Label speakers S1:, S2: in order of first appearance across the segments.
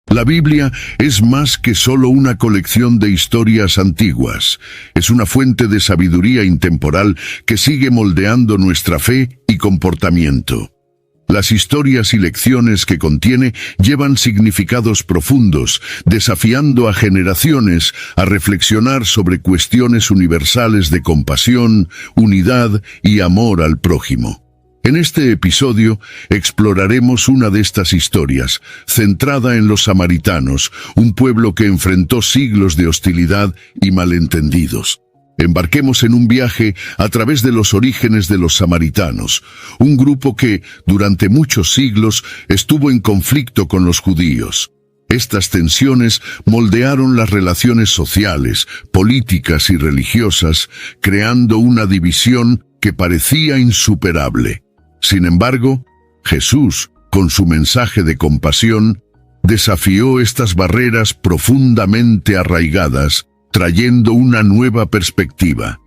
S1: La Biblia es más que solo una colección de historias antiguas. Es una fuente de sabiduría intemporal que sigue moldeando nuestra fe y comportamiento. Las historias y lecciones que contiene llevan significados profundos, desafiando a generaciones a reflexionar sobre cuestiones universales de compasión, unidad y amor al prójimo. En este episodio exploraremos una de estas historias, centrada en los samaritanos, un pueblo que enfrentó siglos de hostilidad y malentendidos. Embarquemos en un viaje a través de los orígenes de los samaritanos, un grupo que, durante muchos siglos, estuvo en conflicto con los judíos. Estas tensiones moldearon las relaciones sociales, políticas y religiosas, creando una división que parecía insuperable. Sin embargo, Jesús, con su mensaje de compasión, desafió estas barreras profundamente arraigadas, trayendo una nueva perspectiva.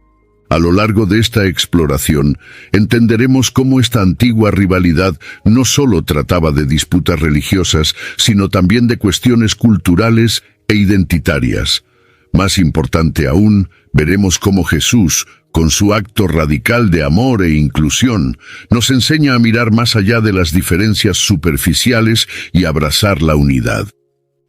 S1: A lo largo de esta exploración, entenderemos cómo esta antigua rivalidad no solo trataba de disputas religiosas, sino también de cuestiones culturales e identitarias. Más importante aún, veremos cómo Jesús, con su acto radical de amor e inclusión, nos enseña a mirar más allá de las diferencias superficiales y abrazar la unidad.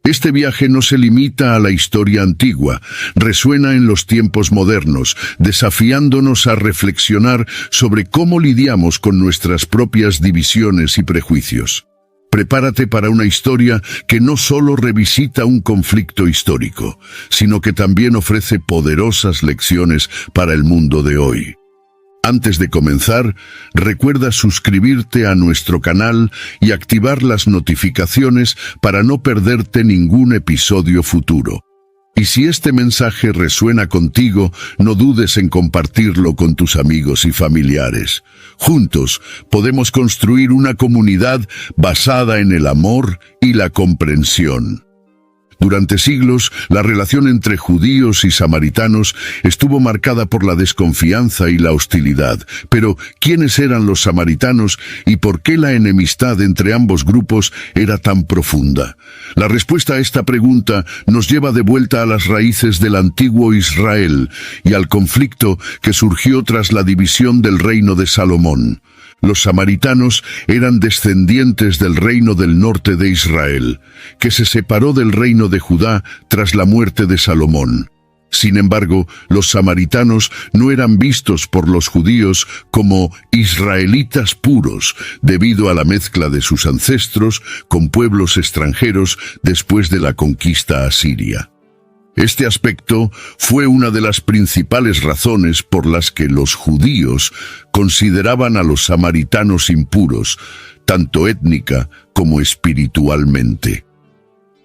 S1: Este viaje no se limita a la historia antigua, resuena en los tiempos modernos, desafiándonos a reflexionar sobre cómo lidiamos con nuestras propias divisiones y prejuicios. Prepárate para una historia que no solo revisita un conflicto histórico, sino que también ofrece poderosas lecciones para el mundo de hoy. Antes de comenzar, recuerda suscribirte a nuestro canal y activar las notificaciones para no perderte ningún episodio futuro. Y si este mensaje resuena contigo, no dudes en compartirlo con tus amigos y familiares. Juntos podemos construir una comunidad basada en el amor y la comprensión. Durante siglos, la relación entre judíos y samaritanos estuvo marcada por la desconfianza y la hostilidad. Pero, ¿quiénes eran los samaritanos y por qué la enemistad entre ambos grupos era tan profunda? La respuesta a esta pregunta nos lleva de vuelta a las raíces del antiguo Israel y al conflicto que surgió tras la división del reino de Salomón. Los samaritanos eran descendientes del reino del norte de Israel, que se separó del reino de Judá tras la muerte de Salomón. Sin embargo, los samaritanos no eran vistos por los judíos como israelitas puros, debido a la mezcla de sus ancestros con pueblos extranjeros después de la conquista asiria. Este aspecto fue una de las principales razones por las que los judíos consideraban a los samaritanos impuros, tanto étnica como espiritualmente.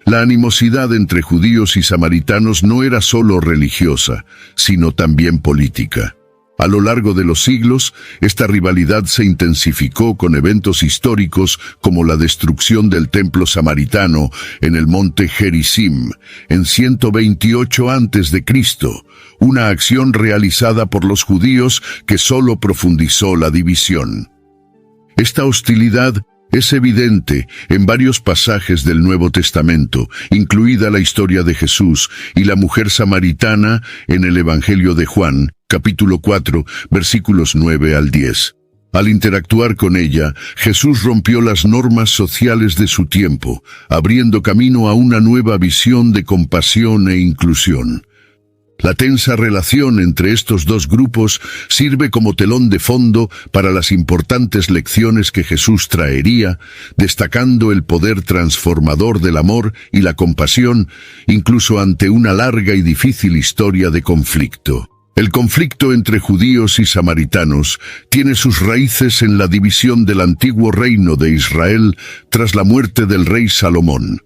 S1: La animosidad entre judíos y samaritanos no era solo religiosa, sino también política. A lo largo de los siglos, esta rivalidad se intensificó con eventos históricos como la destrucción del templo samaritano en el monte Gerizim en 128 a.C., una acción realizada por los judíos que solo profundizó la división. Esta hostilidad es evidente en varios pasajes del Nuevo Testamento, incluida la historia de Jesús y la mujer samaritana en el Evangelio de Juan, capítulo 4, versículos 9 al 10. Al interactuar con ella, Jesús rompió las normas sociales de su tiempo, abriendo camino a una nueva visión de compasión e inclusión. La tensa relación entre estos dos grupos sirve como telón de fondo para las importantes lecciones que Jesús traería, destacando el poder transformador del amor y la compasión, incluso ante una larga y difícil historia de conflicto. El conflicto entre judíos y samaritanos tiene sus raíces en la división del antiguo reino de Israel tras la muerte del rey Salomón.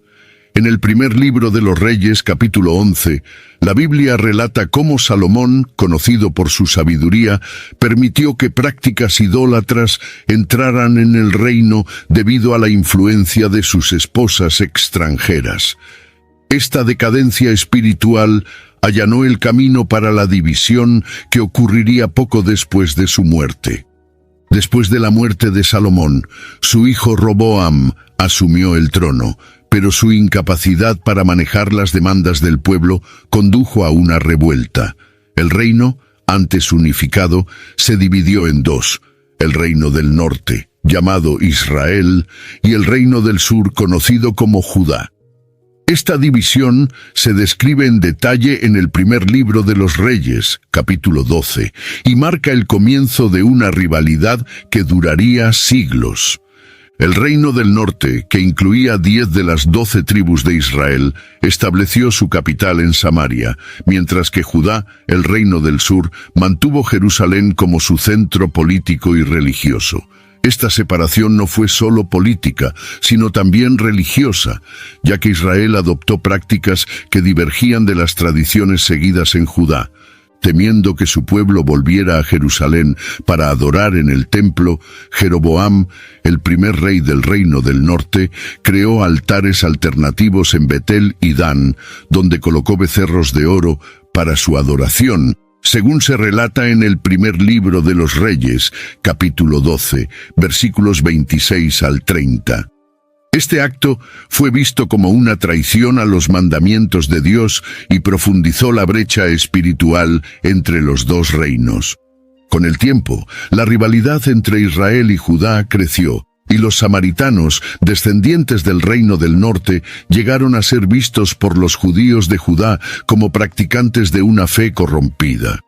S1: En el primer libro de los Reyes, capítulo 11, la Biblia relata cómo Salomón, conocido por su sabiduría, permitió que prácticas idólatras entraran en el reino debido a la influencia de sus esposas extranjeras. Esta decadencia espiritual allanó el camino para la división que ocurriría poco después de su muerte. Después de la muerte de Salomón, su hijo Roboam asumió el trono, pero su incapacidad para manejar las demandas del pueblo condujo a una revuelta. El reino, antes unificado, se dividió en dos: el reino del norte, llamado Israel, y el reino del sur, conocido como Judá. Esta división se describe en detalle en el primer libro de los Reyes, capítulo 12, y marca el comienzo de una rivalidad que duraría siglos. El reino del norte, que incluía 10 de las 12 tribus de Israel, estableció su capital en Samaria, mientras que Judá, el reino del sur, mantuvo Jerusalén como su centro político y religioso. Esta separación no fue solo política, sino también religiosa, ya que Israel adoptó prácticas que divergían de las tradiciones seguidas en Judá. Temiendo que su pueblo volviera a Jerusalén para adorar en el templo, Jeroboam, el primer rey del reino del norte, creó altares alternativos en Betel y Dan, donde colocó becerros de oro para su adoración, según se relata en el primer libro de los Reyes, capítulo 12, versículos 26 al 30. Este acto fue visto como una traición a los mandamientos de Dios y profundizó la brecha espiritual entre los dos reinos. Con el tiempo, la rivalidad entre Israel y Judá creció, y los samaritanos, descendientes del reino del norte, llegaron a ser vistos por los judíos de Judá como practicantes de una fe corrompida.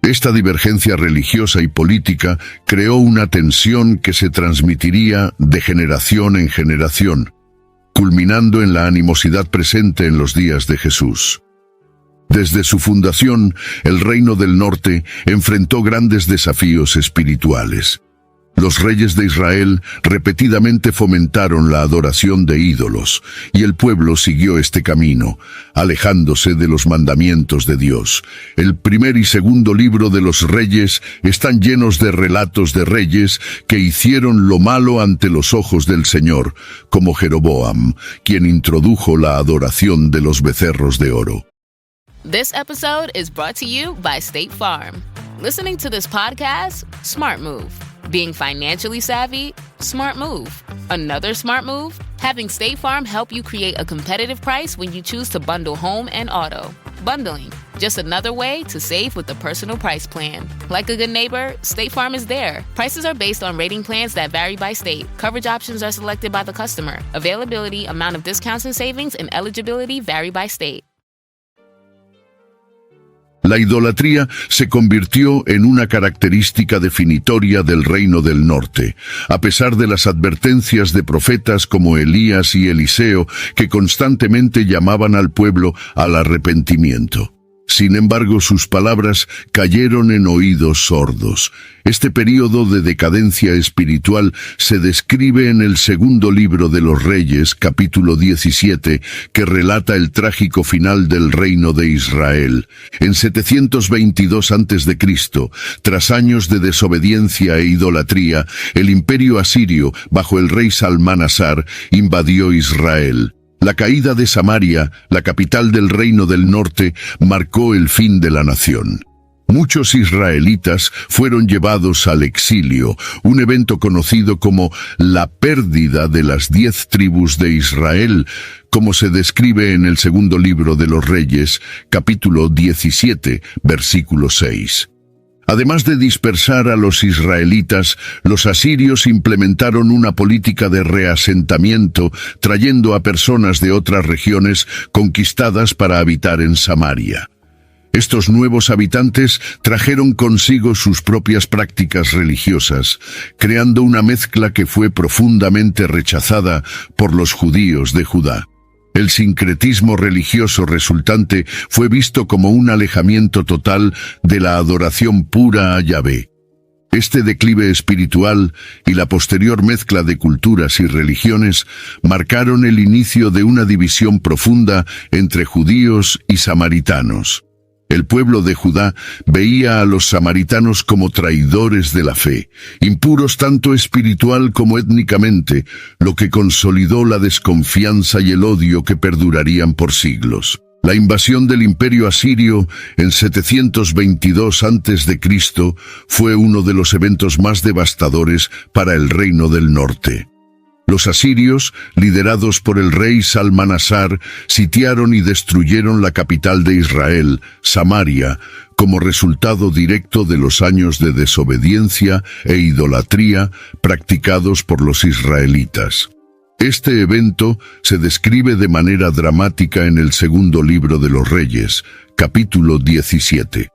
S1: Esta divergencia religiosa y política creó una tensión que se transmitiría de generación en generación, culminando en la animosidad presente en los días de Jesús. Desde su fundación, el Reino del Norte enfrentó grandes desafíos espirituales. Los reyes de Israel repetidamente fomentaron la adoración de ídolos, y el pueblo siguió este camino, alejándose de los mandamientos de Dios. El primer y segundo libro de los Reyes están llenos de relatos de reyes que hicieron lo malo ante los ojos del Señor, como Jeroboam, quien introdujo la adoración de los becerros de oro.
S2: This episode is brought to you by State Farm. Listening to this podcast? Smart move. Being financially savvy? Smart move. Another smart move? Having State Farm help you create a competitive price when you choose to bundle home and auto. Bundling, just another way to save with the Personal Price Plan. Like a good neighbor, State Farm is there. Prices are based on rating plans that vary by state. Coverage options are selected by the customer. Availability, amount of discounts and savings, and eligibility vary by state.
S1: La idolatría se convirtió en una característica definitoria del Reino del Norte, a pesar de las advertencias de profetas como Elías y Eliseo, que constantemente llamaban al pueblo al arrepentimiento. Sin embargo, sus palabras cayeron en oídos sordos. Este período de decadencia espiritual se describe en el segundo libro de los Reyes, capítulo 17, que relata el trágico final del reino de Israel. En 722 a.C., tras años de desobediencia e idolatría, el imperio asirio, bajo el rey Salmanasar, invadió Israel. La caída de Samaria, la capital del Reino del Norte, marcó el fin de la nación. Muchos israelitas fueron llevados al exilio, un evento conocido como la pérdida de las 10 tribus de Israel, como se describe en el segundo libro de los Reyes, capítulo 17, versículo 6. Además de dispersar a los israelitas, los asirios implementaron una política de reasentamiento, trayendo a personas de otras regiones conquistadas para habitar en Samaria. Estos nuevos habitantes trajeron consigo sus propias prácticas religiosas, creando una mezcla que fue profundamente rechazada por los judíos de Judá. El sincretismo religioso resultante fue visto como un alejamiento total de la adoración pura a Yahvé. Este declive espiritual y la posterior mezcla de culturas y religiones marcaron el inicio de una división profunda entre judíos y samaritanos. El pueblo de Judá veía a los samaritanos como traidores de la fe, impuros tanto espiritual como étnicamente, lo que consolidó la desconfianza y el odio que perdurarían por siglos. La invasión del imperio asirio en 722 a.C. fue uno de los eventos más devastadores para el Reino del Norte. Los asirios, liderados por el rey Salmanasar, sitiaron y destruyeron la capital de Israel, Samaria, como resultado directo de los años de desobediencia e idolatría practicados por los israelitas. Este evento se describe de manera dramática en el segundo libro de los Reyes, capítulo 17.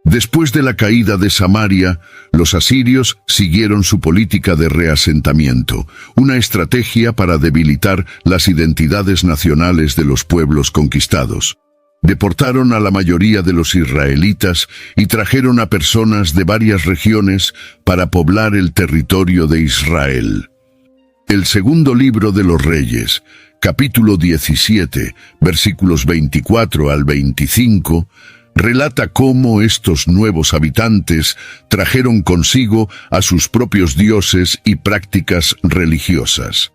S1: Después de la caída de Samaria, los asirios siguieron su política de reasentamiento, una estrategia para debilitar las identidades nacionales de los pueblos conquistados. Deportaron a la mayoría de los israelitas y trajeron a personas de varias regiones para poblar el territorio de Israel. El segundo libro de los Reyes, capítulo 17, versículos 24 al 25, relata cómo estos nuevos habitantes trajeron consigo a sus propios dioses y prácticas religiosas.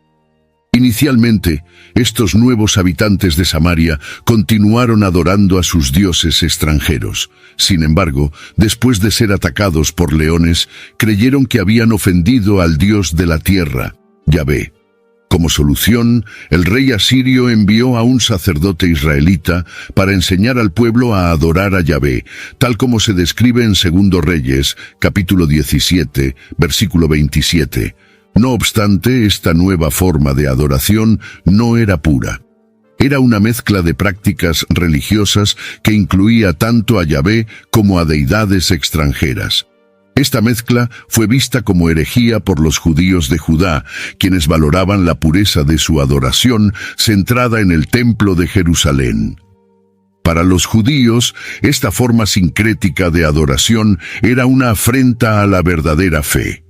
S1: Inicialmente, estos nuevos habitantes de Samaria continuaron adorando a sus dioses extranjeros. Sin embargo, después de ser atacados por leones, creyeron que habían ofendido al Dios de la tierra, Yahvé. Como solución, el rey asirio envió a un sacerdote israelita para enseñar al pueblo a adorar a Yahvé, tal como se describe en 2 Reyes, capítulo 17, versículo 27. No obstante, esta nueva forma de adoración no era pura. Era una mezcla de prácticas religiosas que incluía tanto a Yahvé como a deidades extranjeras. Esta mezcla fue vista como herejía por los judíos de Judá, quienes valoraban la pureza de su adoración centrada en el templo de Jerusalén. Para los judíos, esta forma sincrética de adoración era una afrenta a la verdadera fe.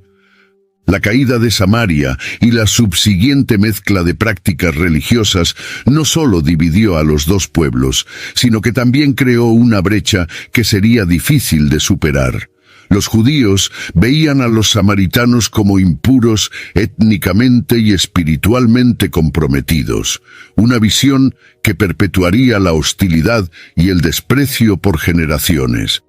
S1: La caída de Samaria y la subsiguiente mezcla de prácticas religiosas no solo dividió a los dos pueblos, sino que también creó una brecha que sería difícil de superar. Los judíos veían a los samaritanos como impuros étnicamente y espiritualmente comprometidos, una visión que perpetuaría la hostilidad y el desprecio por generaciones.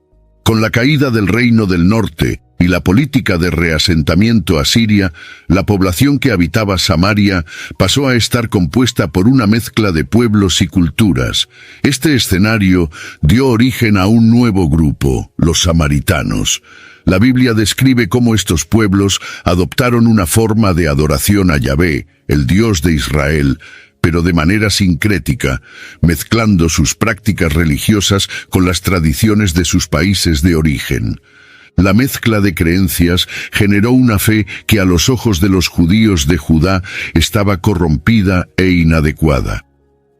S1: Con la caída del Reino del Norte y la política de reasentamiento asiria, la población que habitaba Samaria pasó a estar compuesta por una mezcla de pueblos y culturas. Este escenario dio origen a un nuevo grupo, los samaritanos. La Biblia describe cómo estos pueblos adoptaron una forma de adoración a Yahvé, el Dios de Israel, pero de manera sincrética, mezclando sus prácticas religiosas con las tradiciones de sus países de origen. La mezcla de creencias generó una fe que a los ojos de los judíos de Judá estaba corrompida e inadecuada.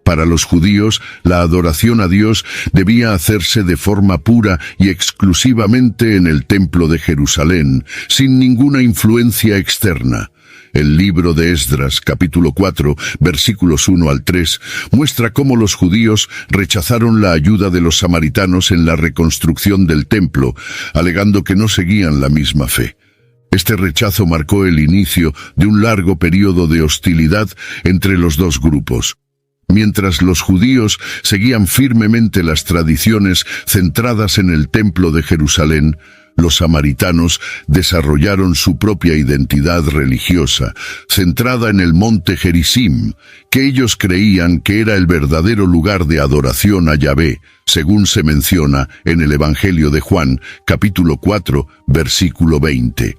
S1: Para los judíos, la adoración a Dios debía hacerse de forma pura y exclusivamente en el templo de Jerusalén, sin ninguna influencia externa. El libro de Esdras, capítulo 4, versículos 1 al 3, muestra cómo los judíos rechazaron la ayuda de los samaritanos en la reconstrucción del templo, alegando que no seguían la misma fe. Este rechazo marcó el inicio de un largo período de hostilidad entre los dos grupos. Mientras los judíos seguían firmemente las tradiciones centradas en el templo de Jerusalén, los samaritanos desarrollaron su propia identidad religiosa, centrada en el monte Gerizim, que ellos creían que era el verdadero lugar de adoración a Yahvé, según se menciona en el Evangelio de Juan, capítulo 4, versículo 20.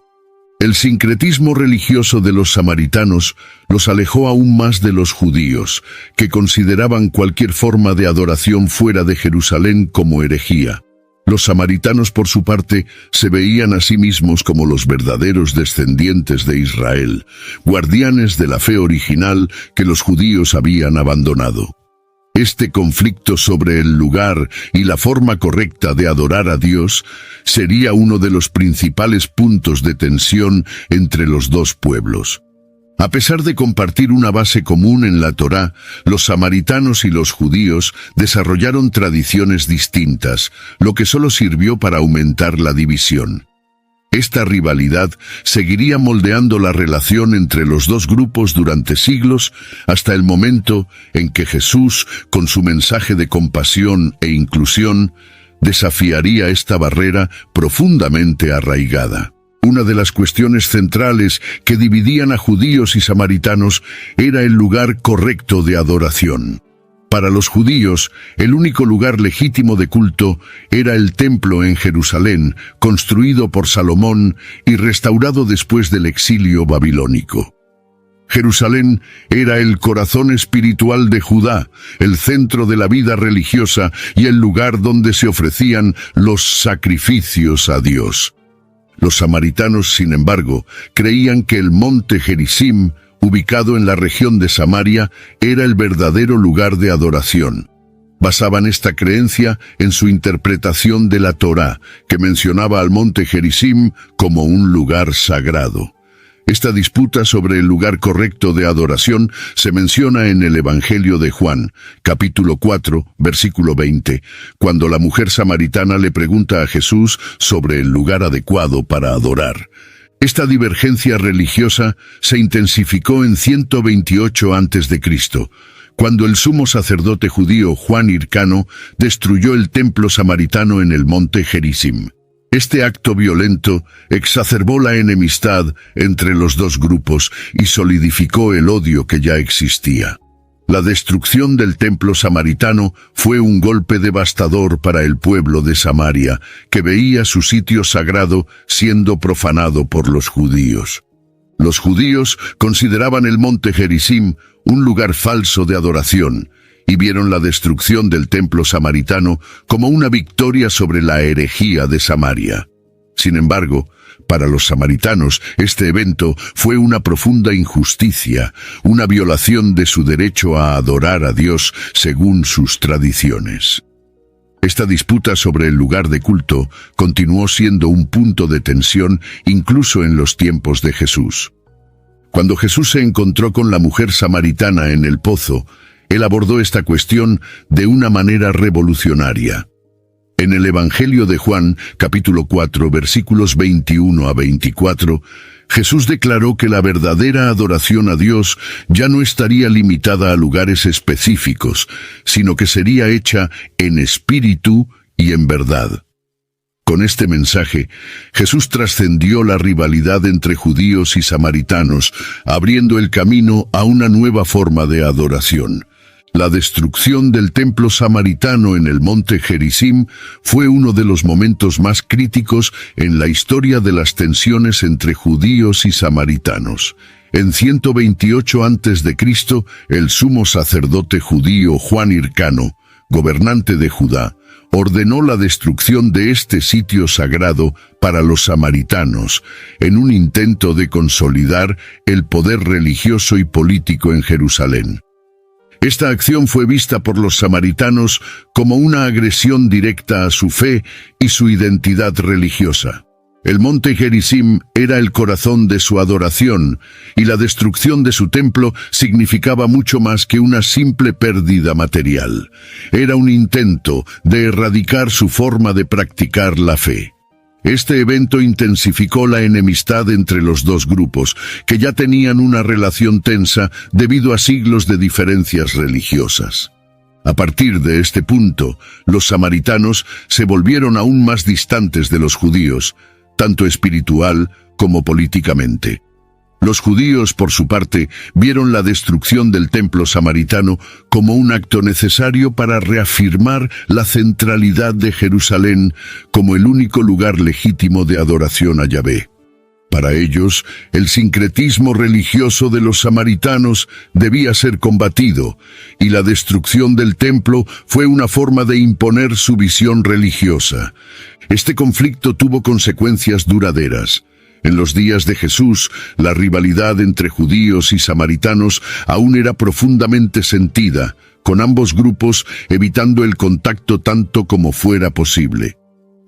S1: El sincretismo religioso de los samaritanos los alejó aún más de los judíos, que consideraban cualquier forma de adoración fuera de Jerusalén como herejía. Los samaritanos, por su parte, se veían a sí mismos como los verdaderos descendientes de Israel, guardianes de la fe original que los judíos habían abandonado. Este conflicto sobre el lugar y la forma correcta de adorar a Dios sería uno de los principales puntos de tensión entre los dos pueblos. A pesar de compartir una base común en la Torá, los samaritanos y los judíos desarrollaron tradiciones distintas, lo que solo sirvió para aumentar la división. Esta rivalidad seguiría moldeando la relación entre los dos grupos durante siglos, hasta el momento en que Jesús, con su mensaje de compasión e inclusión, desafiaría esta barrera profundamente arraigada. Una de las cuestiones centrales que dividían a judíos y samaritanos era el lugar correcto de adoración. Para los judíos, el único lugar legítimo de culto era el templo en Jerusalén, construido por Salomón y restaurado después del exilio babilónico. Jerusalén era el corazón espiritual de Judá, el centro de la vida religiosa y el lugar donde se ofrecían los sacrificios a Dios. Los samaritanos, sin embargo, creían que el monte Gerizim, ubicado en la región de Samaria, era el verdadero lugar de adoración. Basaban esta creencia en su interpretación de la Torá, que mencionaba al monte Gerizim como un lugar sagrado. Esta disputa sobre el lugar correcto de adoración se menciona en el Evangelio de Juan, capítulo 4, versículo 20, cuando la mujer samaritana le pregunta a Jesús sobre el lugar adecuado para adorar. Esta divergencia religiosa se intensificó en 128 a.C., cuando el sumo sacerdote judío Juan Hircano destruyó el templo samaritano en el monte Gerizim. Este acto violento exacerbó la enemistad entre los dos grupos y solidificó el odio que ya existía. La destrucción del templo samaritano fue un golpe devastador para el pueblo de Samaria, que veía su sitio sagrado siendo profanado por los judíos. Los judíos consideraban el monte Gerizim un lugar falso de adoración, y vieron la destrucción del templo samaritano como una victoria sobre la herejía de Samaria. Sin embargo, para los samaritanos, este evento fue una profunda injusticia, una violación de su derecho a adorar a Dios según sus tradiciones. Esta disputa sobre el lugar de culto continuó siendo un punto de tensión incluso en los tiempos de Jesús. Cuando Jesús se encontró con la mujer samaritana en el pozo, él abordó esta cuestión de una manera revolucionaria. En el Evangelio de Juan, capítulo 4, versículos 21 a 24, Jesús declaró que la verdadera adoración a Dios ya no estaría limitada a lugares específicos, sino que sería hecha en espíritu y en verdad. Con este mensaje, Jesús trascendió la rivalidad entre judíos y samaritanos, abriendo el camino a una nueva forma de adoración. La destrucción del templo samaritano en el monte Gerizim fue uno de los momentos más críticos en la historia de las tensiones entre judíos y samaritanos. En 128 a.C., el sumo sacerdote judío Juan Hircano, gobernante de Judá, ordenó la destrucción de este sitio sagrado para los samaritanos, en un intento de consolidar el poder religioso y político en Jerusalén. Esta acción fue vista por los samaritanos como una agresión directa a su fe y su identidad religiosa. El monte Gerizim era el corazón de su adoración, y la destrucción de su templo significaba mucho más que una simple pérdida material. Era un intento de erradicar su forma de practicar la fe. Este evento intensificó la enemistad entre los dos grupos, que ya tenían una relación tensa debido a siglos de diferencias religiosas. A partir de este punto, los samaritanos se volvieron aún más distantes de los judíos, tanto espiritual como políticamente. Los judíos, por su parte, vieron la destrucción del templo samaritano como un acto necesario para reafirmar la centralidad de Jerusalén como el único lugar legítimo de adoración a Yahvé. Para ellos, el sincretismo religioso de los samaritanos debía ser combatido, y la destrucción del templo fue una forma de imponer su visión religiosa. Este conflicto tuvo consecuencias duraderas. En los días de Jesús, la rivalidad entre judíos y samaritanos aún era profundamente sentida, con ambos grupos evitando el contacto tanto como fuera posible.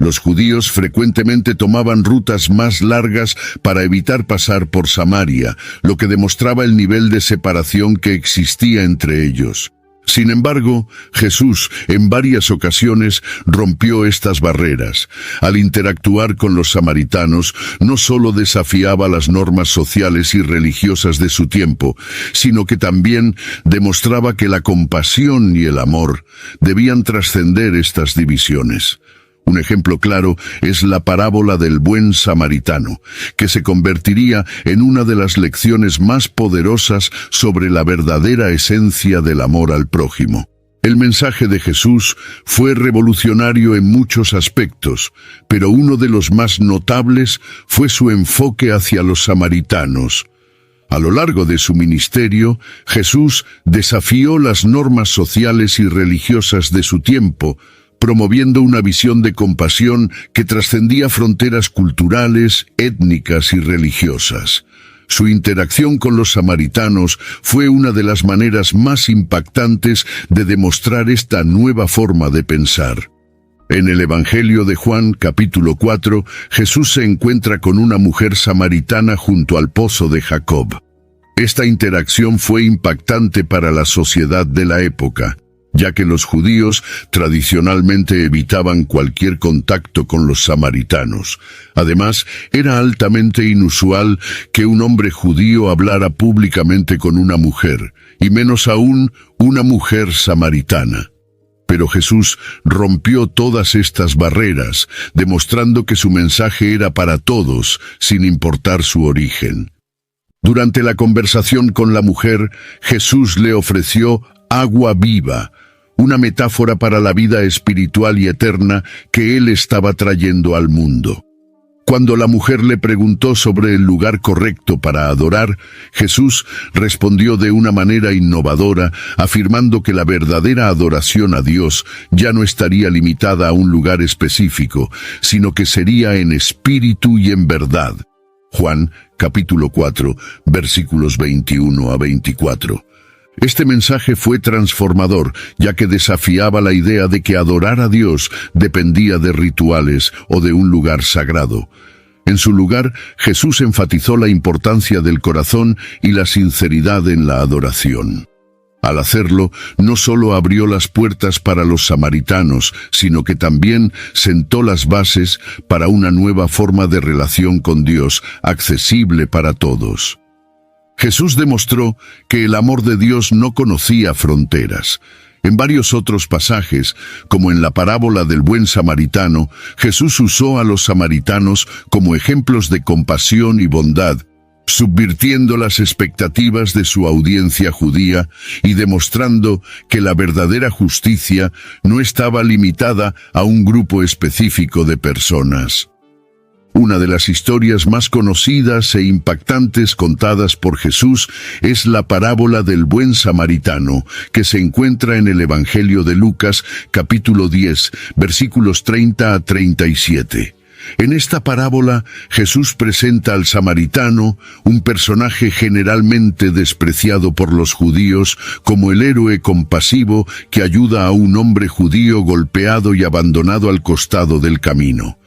S1: Los judíos frecuentemente tomaban rutas más largas para evitar pasar por Samaria, lo que demostraba el nivel de separación que existía entre ellos. Sin embargo, Jesús en varias ocasiones rompió estas barreras. Al interactuar con los samaritanos, no solo desafiaba las normas sociales y religiosas de su tiempo, sino que también demostraba que la compasión y el amor debían trascender estas divisiones. Un ejemplo claro es la parábola del buen samaritano, que se convertiría en una de las lecciones más poderosas sobre la verdadera esencia del amor al prójimo. El mensaje de Jesús fue revolucionario en muchos aspectos, pero uno de los más notables fue su enfoque hacia los samaritanos. A lo largo de su ministerio, Jesús desafió las normas sociales y religiosas de su tiempo, promoviendo una visión de compasión que trascendía fronteras culturales, étnicas y religiosas. Su interacción con los samaritanos fue una de las maneras más impactantes de demostrar esta nueva forma de pensar. En el Evangelio de Juan, capítulo 4, Jesús se encuentra con una mujer samaritana junto al pozo de Jacob. Esta interacción fue impactante para la sociedad de la época, ya que los judíos tradicionalmente evitaban cualquier contacto con los samaritanos. Además, era altamente inusual que un hombre judío hablara públicamente con una mujer, y menos aún una mujer samaritana. Pero Jesús rompió todas estas barreras, demostrando que su mensaje era para todos, sin importar su origen. Durante la conversación con la mujer, Jesús le ofreció agua viva, una metáfora para la vida espiritual y eterna que él estaba trayendo al mundo. Cuando la mujer le preguntó sobre el lugar correcto para adorar, Jesús respondió de una manera innovadora, afirmando que la verdadera adoración a Dios ya no estaría limitada a un lugar específico, sino que sería en espíritu y en verdad. Juan, capítulo 4, versículos 21 a 24. Este mensaje fue transformador, ya que desafiaba la idea de que adorar a Dios dependía de rituales o de un lugar sagrado. En su lugar, Jesús enfatizó la importancia del corazón y la sinceridad en la adoración. Al hacerlo, no solo abrió las puertas para los samaritanos, sino que también sentó las bases para una nueva forma de relación con Dios, accesible para todos. Jesús demostró que el amor de Dios no conocía fronteras. En varios otros pasajes, como en la parábola del buen samaritano, Jesús usó a los samaritanos como ejemplos de compasión y bondad, subvirtiendo las expectativas de su audiencia judía y demostrando que la verdadera justicia no estaba limitada a un grupo específico de personas. Una de las historias más conocidas e impactantes contadas por Jesús es la parábola del buen samaritano, que se encuentra en el Evangelio de Lucas, capítulo 10, versículos 30 a 37. En esta parábola, Jesús presenta al samaritano, un personaje generalmente despreciado por los judíos, como el héroe compasivo que ayuda a un hombre judío golpeado y abandonado al costado del camino.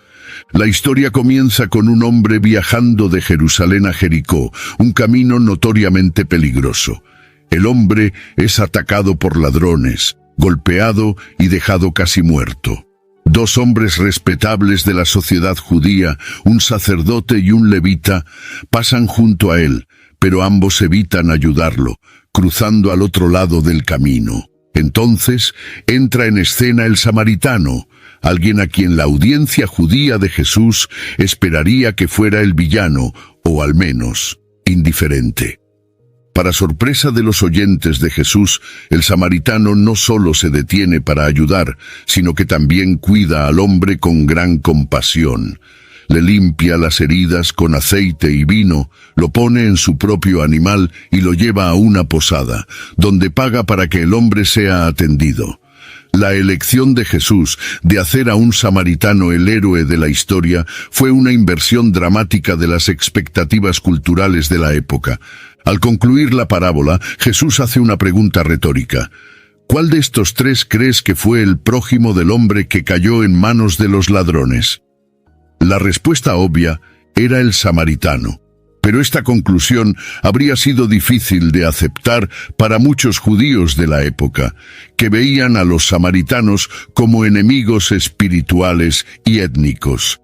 S1: La historia comienza con un hombre viajando de Jerusalén a Jericó, un camino notoriamente peligroso. El hombre es atacado por ladrones, golpeado y dejado casi muerto. Dos hombres respetables de la sociedad judía, un sacerdote y un levita, pasan junto a él, pero ambos evitan ayudarlo, cruzando al otro lado del camino. Entonces entra en escena el samaritano, alguien a quien la audiencia judía de Jesús esperaría que fuera el villano, o al menos, indiferente. Para sorpresa de los oyentes de Jesús, el samaritano no solo se detiene para ayudar, sino que también cuida al hombre con gran compasión. Le limpia las heridas con aceite y vino, lo pone en su propio animal y lo lleva a una posada, donde paga para que el hombre sea atendido. La elección de Jesús de hacer a un samaritano el héroe de la historia fue una inversión dramática de las expectativas culturales de la época. Al concluir la parábola, Jesús hace una pregunta retórica. ¿Cuál de estos tres crees que fue el prójimo del hombre que cayó en manos de los ladrones? La respuesta obvia era el samaritano. Pero esta conclusión habría sido difícil de aceptar para muchos judíos de la época, que veían a los samaritanos como enemigos espirituales y étnicos.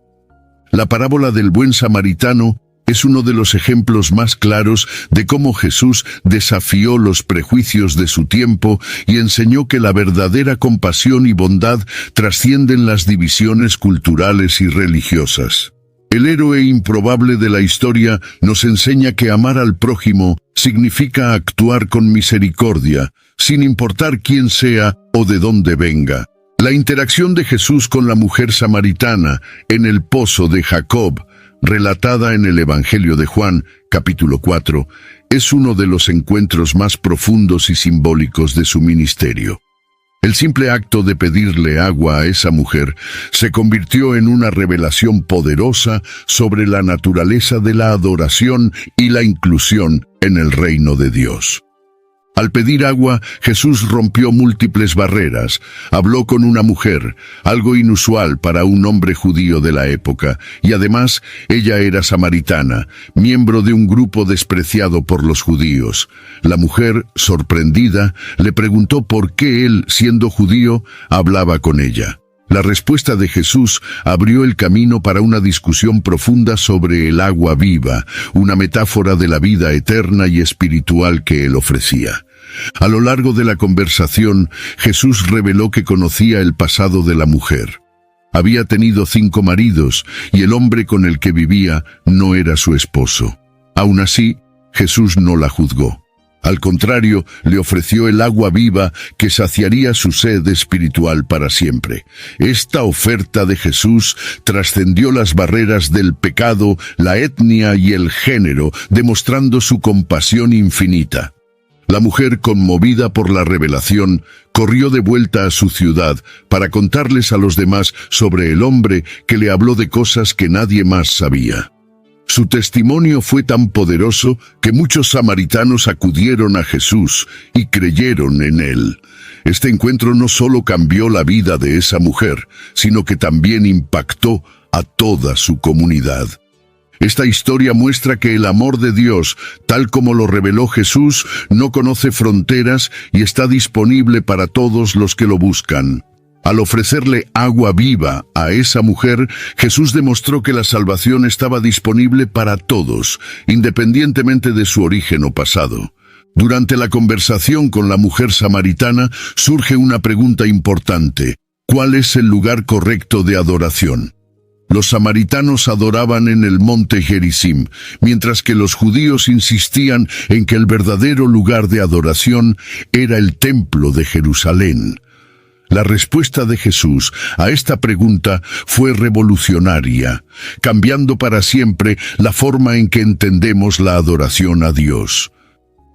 S1: La parábola del buen samaritano Es uno de los ejemplos más claros de cómo Jesús desafió los prejuicios de su tiempo y enseñó que la verdadera compasión y bondad trascienden las divisiones culturales y religiosas. El héroe improbable de la historia nos enseña que amar al prójimo significa actuar con misericordia, sin importar quién sea o de dónde venga. La interacción de Jesús con la mujer samaritana en el pozo de Jacob, relatada en el Evangelio de Juan, capítulo 4, es uno de los encuentros más profundos y simbólicos de su ministerio. El simple acto de pedirle agua a esa mujer se convirtió en una revelación poderosa sobre la naturaleza de la adoración y la inclusión en el reino de Dios. Al pedir agua, Jesús rompió múltiples barreras. Habló con una mujer, algo inusual para un hombre judío de la época, y además ella era samaritana, miembro de un grupo despreciado por los judíos. La mujer, sorprendida, le preguntó por qué él, siendo judío, hablaba con ella. La respuesta de Jesús abrió el camino para una discusión profunda sobre el agua viva, una metáfora de la vida eterna y espiritual que él ofrecía. A lo largo de la conversación, Jesús reveló que conocía el pasado de la mujer. Había tenido 5 maridos y el hombre con el que vivía no era su esposo. Aún así, Jesús no la juzgó. Al contrario, le ofreció el agua viva que saciaría su sed espiritual para siempre. Esta oferta de Jesús trascendió las barreras del pecado, la etnia y el género, demostrando su compasión infinita. La mujer, conmovida por la revelación, corrió de vuelta a su ciudad para contarles a los demás sobre el hombre que le habló de cosas que nadie más sabía. Su testimonio fue tan poderoso que muchos samaritanos acudieron a Jesús y creyeron en él. Este encuentro no solo cambió la vida de esa mujer, sino que también impactó a toda su comunidad. Esta historia muestra que el amor de Dios, tal como lo reveló Jesús, no conoce fronteras y está disponible para todos los que lo buscan. Al ofrecerle agua viva a esa mujer, Jesús demostró que la salvación estaba disponible para todos, independientemente de su origen o pasado. Durante la conversación con la mujer samaritana surge una pregunta importante: ¿cuál es el lugar correcto de adoración? Los samaritanos adoraban en el monte Gerizim, mientras que los judíos insistían en que el verdadero lugar de adoración era el templo de Jerusalén. La respuesta de Jesús a esta pregunta fue revolucionaria, cambiando para siempre la forma en que entendemos la adoración a Dios.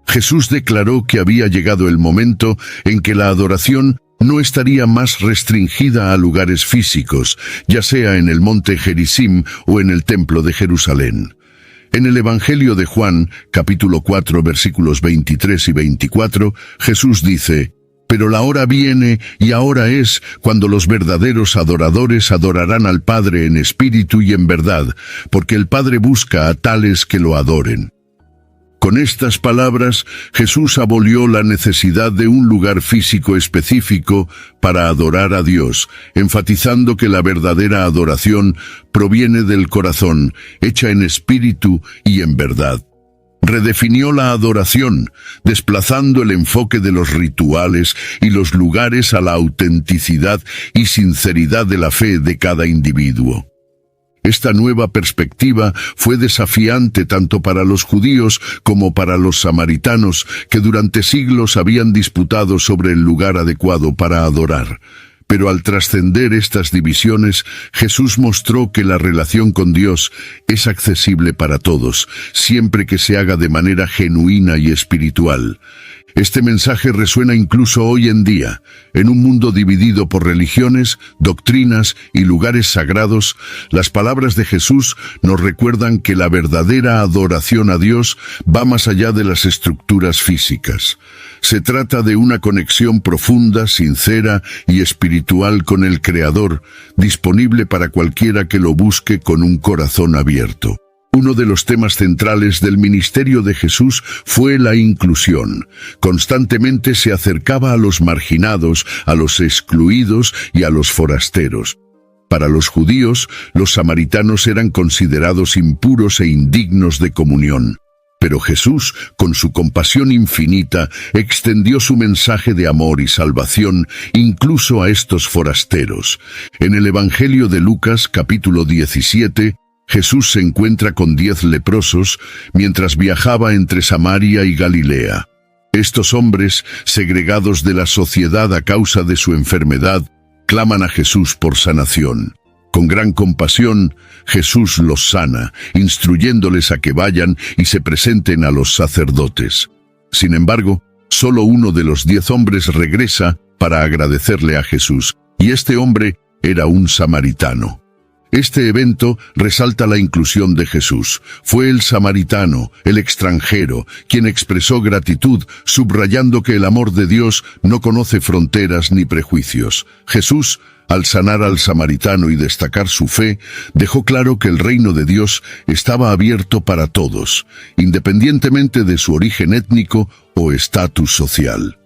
S1: Jesús declaró que había llegado el momento en que la adoración no estaría más restringida a lugares físicos, ya sea en el monte Gerizim o en el templo de Jerusalén. En el Evangelio de Juan, capítulo 4, versículos 23 y 24, Jesús dice: «Pero la hora viene, y ahora es, cuando los verdaderos adoradores adorarán al Padre en espíritu y en verdad, porque el Padre busca a tales que lo adoren». Con estas palabras, Jesús abolió la necesidad de un lugar físico específico para adorar a Dios, enfatizando que la verdadera adoración proviene del corazón, hecha en espíritu y en verdad. Redefinió la adoración, desplazando el enfoque de los rituales y los lugares a la autenticidad y sinceridad de la fe de cada individuo. Esta nueva perspectiva fue desafiante tanto para los judíos como para los samaritanos, que durante siglos habían disputado sobre el lugar adecuado para adorar. Pero al trascender estas divisiones, Jesús mostró que la relación con Dios es accesible para todos, siempre que se haga de manera genuina y espiritual. Este mensaje resuena incluso hoy en día. En un mundo dividido por religiones, doctrinas y lugares sagrados, las palabras de Jesús nos recuerdan que la verdadera adoración a Dios va más allá de las estructuras físicas. Se trata de una conexión profunda, sincera y espiritual con el Creador, disponible para cualquiera que lo busque con un corazón abierto. Uno de los temas centrales del ministerio de Jesús fue la inclusión. Constantemente se acercaba a los marginados, a los excluidos y a los forasteros. Para los judíos, los samaritanos eran considerados impuros e indignos de comunión. Pero Jesús, con su compasión infinita, extendió su mensaje de amor y salvación incluso a estos forasteros. En el Evangelio de Lucas, capítulo 17, Jesús se encuentra con 10 leprosos mientras viajaba entre Samaria y Galilea. Estos hombres, segregados de la sociedad a causa de su enfermedad, claman a Jesús por sanación. Con gran compasión, Jesús los sana, instruyéndoles a que vayan y se presenten a los sacerdotes. Sin embargo, solo uno de los 10 hombres regresa para agradecerle a Jesús, y este hombre era un samaritano. Este evento resalta la inclusión de Jesús. Fue el samaritano, el extranjero, quien expresó gratitud, subrayando que el amor de Dios no conoce fronteras ni prejuicios. Jesús, al sanar al samaritano y destacar su fe, dejó claro que el reino de Dios estaba abierto para todos, independientemente de su origen étnico o estatus social.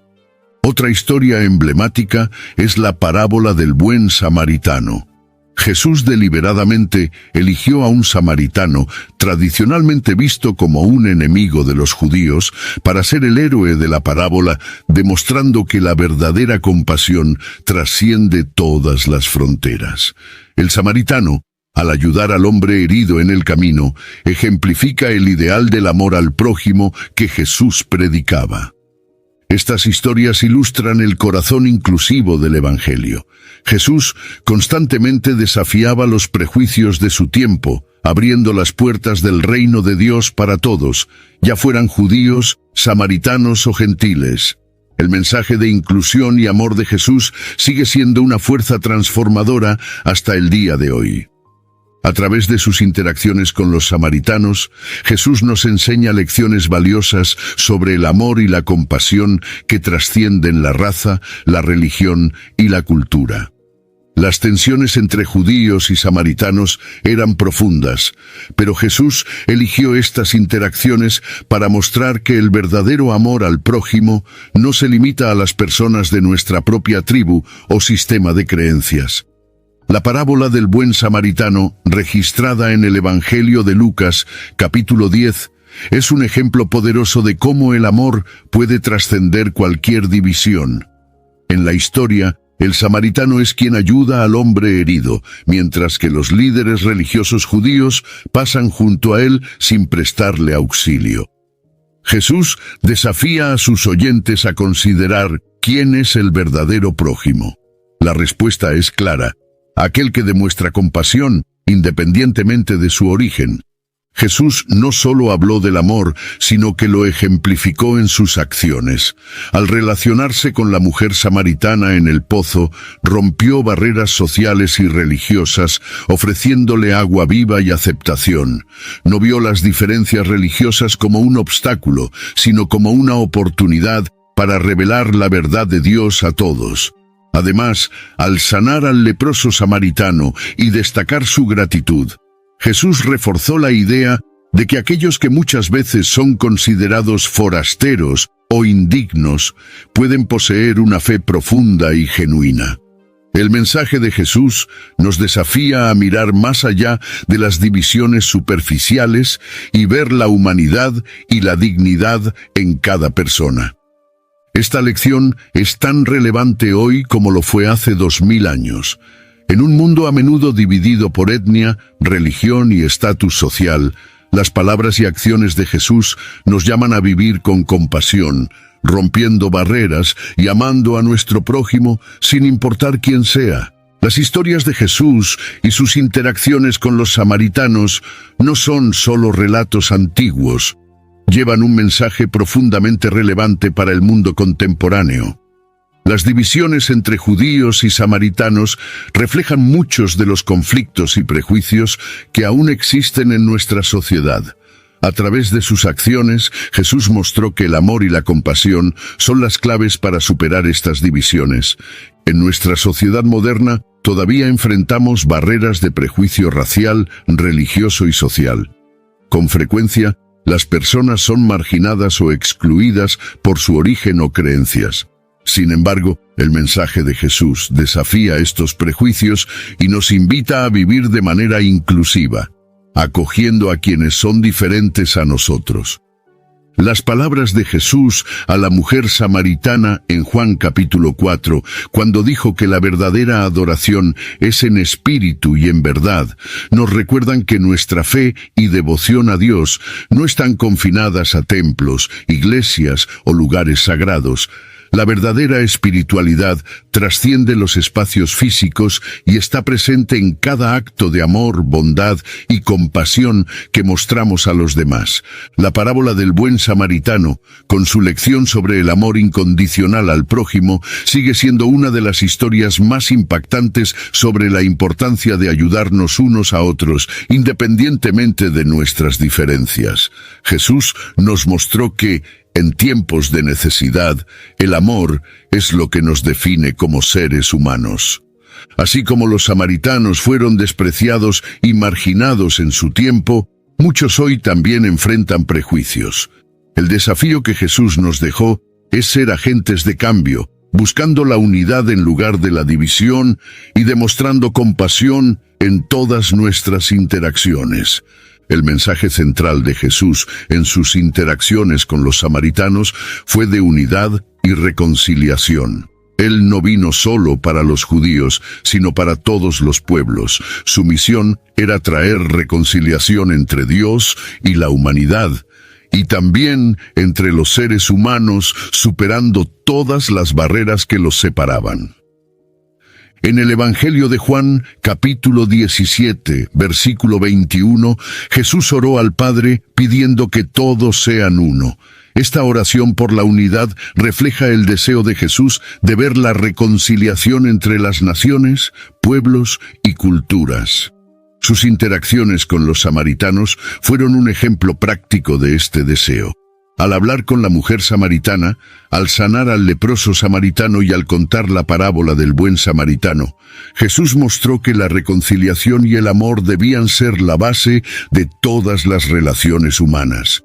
S1: Otra historia emblemática es la parábola del buen samaritano. Jesús deliberadamente eligió a un samaritano, tradicionalmente visto como un enemigo de los judíos, para ser el héroe de la parábola, demostrando que la verdadera compasión trasciende todas las fronteras. El samaritano, al ayudar al hombre herido en el camino, ejemplifica el ideal del amor al prójimo que Jesús predicaba. Estas historias ilustran el corazón inclusivo del Evangelio. Jesús constantemente desafiaba los prejuicios de su tiempo, abriendo las puertas del reino de Dios para todos, ya fueran judíos, samaritanos o gentiles. El mensaje de inclusión y amor de Jesús sigue siendo una fuerza transformadora hasta el día de hoy. A través de sus interacciones con los samaritanos, Jesús nos enseña lecciones valiosas sobre el amor y la compasión que trascienden la raza, la religión y la cultura. Las tensiones entre judíos y samaritanos eran profundas, pero Jesús eligió estas interacciones para mostrar que el verdadero amor al prójimo no se limita a las personas de nuestra propia tribu o sistema de creencias. La parábola del buen samaritano, registrada en el Evangelio de Lucas, capítulo 10, es un ejemplo poderoso de cómo el amor puede trascender cualquier división. En la historia, el samaritano es quien ayuda al hombre herido, mientras que los líderes religiosos judíos pasan junto a él sin prestarle auxilio. Jesús desafía a sus oyentes a considerar quién es el verdadero prójimo. La respuesta es clara: aquel que demuestra compasión, independientemente de su origen. Jesús no solo habló del amor, sino que lo ejemplificó en sus acciones. Al relacionarse con la mujer samaritana en el pozo, rompió barreras sociales y religiosas, ofreciéndole agua viva y aceptación. No vio las diferencias religiosas como un obstáculo, sino como una oportunidad para revelar la verdad de Dios a todos. Además, al sanar al leproso samaritano y destacar su gratitud, Jesús reforzó la idea de que aquellos que muchas veces son considerados forasteros o indignos pueden poseer una fe profunda y genuina. El mensaje de Jesús nos desafía a mirar más allá de las divisiones superficiales y ver la humanidad y la dignidad en cada persona. Esta lección es tan relevante hoy como lo fue hace 2000 años. En un mundo a menudo dividido por etnia, religión y estatus social, las palabras y acciones de Jesús nos llaman a vivir con compasión, rompiendo barreras y amando a nuestro prójimo sin importar quién sea. Las historias de Jesús y sus interacciones con los samaritanos no son solo relatos antiguos, llevan un mensaje profundamente relevante para el mundo contemporáneo. Las divisiones entre judíos y samaritanos reflejan muchos de los conflictos y prejuicios que aún existen en nuestra sociedad. A través de sus acciones, Jesús mostró que el amor y la compasión son las claves para superar estas divisiones. En nuestra sociedad moderna, todavía enfrentamos barreras de prejuicio racial, religioso y social. Con frecuencia, las personas son marginadas o excluidas por su origen o creencias. Sin embargo, el mensaje de Jesús desafía estos prejuicios y nos invita a vivir de manera inclusiva, acogiendo a quienes son diferentes a nosotros. Las palabras de Jesús a la mujer samaritana en Juan capítulo 4, cuando dijo que la verdadera adoración es en espíritu y en verdad, nos recuerdan que nuestra fe y devoción a Dios no están confinadas a templos, iglesias o lugares sagrados. La verdadera espiritualidad trasciende los espacios físicos y está presente en cada acto de amor, bondad y compasión que mostramos a los demás. La parábola del buen samaritano, con su lección sobre el amor incondicional al prójimo, sigue siendo una de las historias más impactantes sobre la importancia de ayudarnos unos a otros, independientemente de nuestras diferencias. Jesús nos mostró que, en tiempos de necesidad, el amor es lo que nos define como seres humanos. Así como los samaritanos fueron despreciados y marginados en su tiempo, muchos hoy también enfrentan prejuicios. El desafío que Jesús nos dejó es ser agentes de cambio, buscando la unidad en lugar de la división y demostrando compasión en todas nuestras interacciones. El mensaje central de Jesús en sus interacciones con los samaritanos fue de unidad y reconciliación. Él no vino solo para los judíos, sino para todos los pueblos. Su misión era traer reconciliación entre Dios y la humanidad, y también entre los seres humanos, superando todas las barreras que los separaban. En el Evangelio de Juan, capítulo 17, versículo 21, Jesús oró al Padre pidiendo que todos sean uno. Esta oración por la unidad refleja el deseo de Jesús de ver la reconciliación entre las naciones, pueblos y culturas. Sus interacciones con los samaritanos fueron un ejemplo práctico de este deseo. Al hablar con la mujer samaritana, al sanar al leproso samaritano y al contar la parábola del buen samaritano, Jesús mostró que la reconciliación y el amor debían ser la base de todas las relaciones humanas.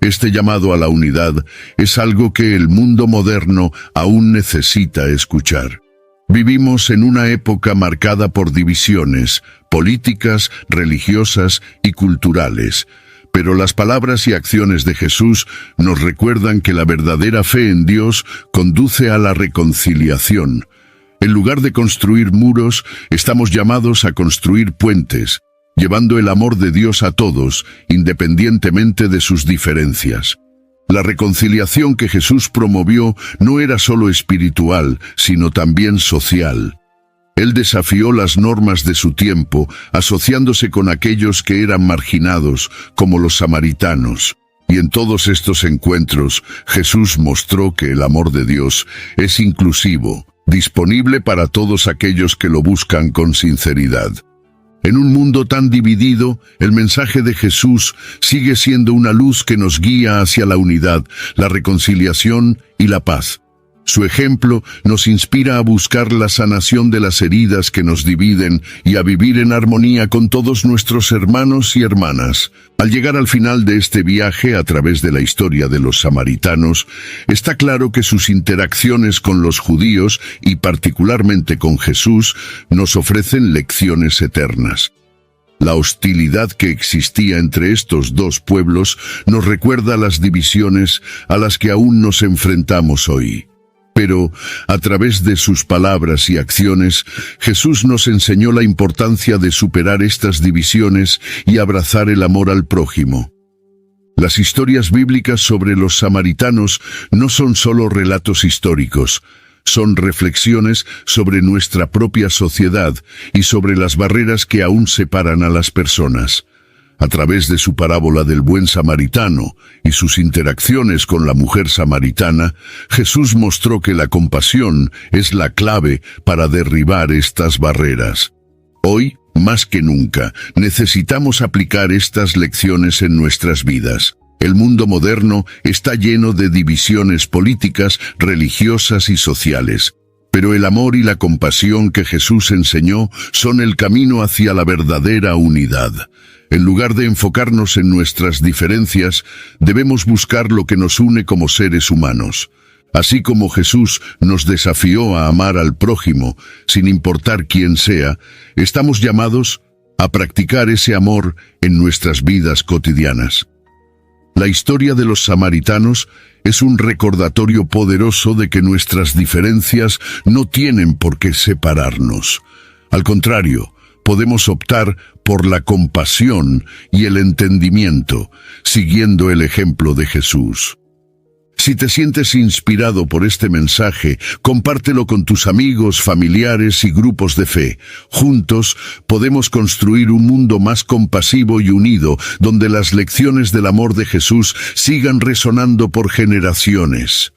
S1: Este llamado a la unidad es algo que el mundo moderno aún necesita escuchar. Vivimos en una época marcada por divisiones políticas, religiosas y culturales. Pero las palabras y acciones de Jesús nos recuerdan que la verdadera fe en Dios conduce a la reconciliación. En lugar de construir muros, estamos llamados a construir puentes, llevando el amor de Dios a todos, independientemente de sus diferencias. La reconciliación que Jesús promovió no era solo espiritual, sino también social. Él desafió las normas de su tiempo, asociándose con aquellos que eran marginados, como los samaritanos. Y en todos estos encuentros, Jesús mostró que el amor de Dios es inclusivo, disponible para todos aquellos que lo buscan con sinceridad. En un mundo tan dividido, el mensaje de Jesús sigue siendo una luz que nos guía hacia la unidad, la reconciliación y la paz. Su ejemplo nos inspira a buscar la sanación de las heridas que nos dividen y a vivir en armonía con todos nuestros hermanos y hermanas. Al llegar al final de este viaje a través de la historia de los samaritanos, está claro que sus interacciones con los judíos y particularmente con Jesús nos ofrecen lecciones eternas. La hostilidad que existía entre estos dos pueblos nos recuerda las divisiones a las que aún nos enfrentamos hoy. Pero, a través de sus palabras y acciones, Jesús nos enseñó la importancia de superar estas divisiones y abrazar el amor al prójimo. Las historias bíblicas sobre los samaritanos no son solo relatos históricos, son reflexiones sobre nuestra propia sociedad y sobre las barreras que aún separan a las personas. A través de su parábola del buen samaritano y sus interacciones con la mujer samaritana, Jesús mostró que la compasión es la clave para derribar estas barreras. Hoy, más que nunca, necesitamos aplicar estas lecciones en nuestras vidas. El mundo moderno está lleno de divisiones políticas, religiosas y sociales. Pero el amor y la compasión que Jesús enseñó son el camino hacia la verdadera unidad. En lugar de enfocarnos en nuestras diferencias, debemos buscar lo que nos une como seres humanos. Así como Jesús nos desafió a amar al prójimo, sin importar quién sea, estamos llamados a practicar ese amor en nuestras vidas cotidianas. La historia de los samaritanos es un recordatorio poderoso de que nuestras diferencias no tienen por qué separarnos. Al contrario, podemos optar por la compasión y el entendimiento, siguiendo el ejemplo de Jesús. Si te sientes inspirado por este mensaje, compártelo con tus amigos, familiares y grupos de fe. Juntos podemos construir un mundo más compasivo y unido, donde las lecciones del amor de Jesús sigan resonando por generaciones.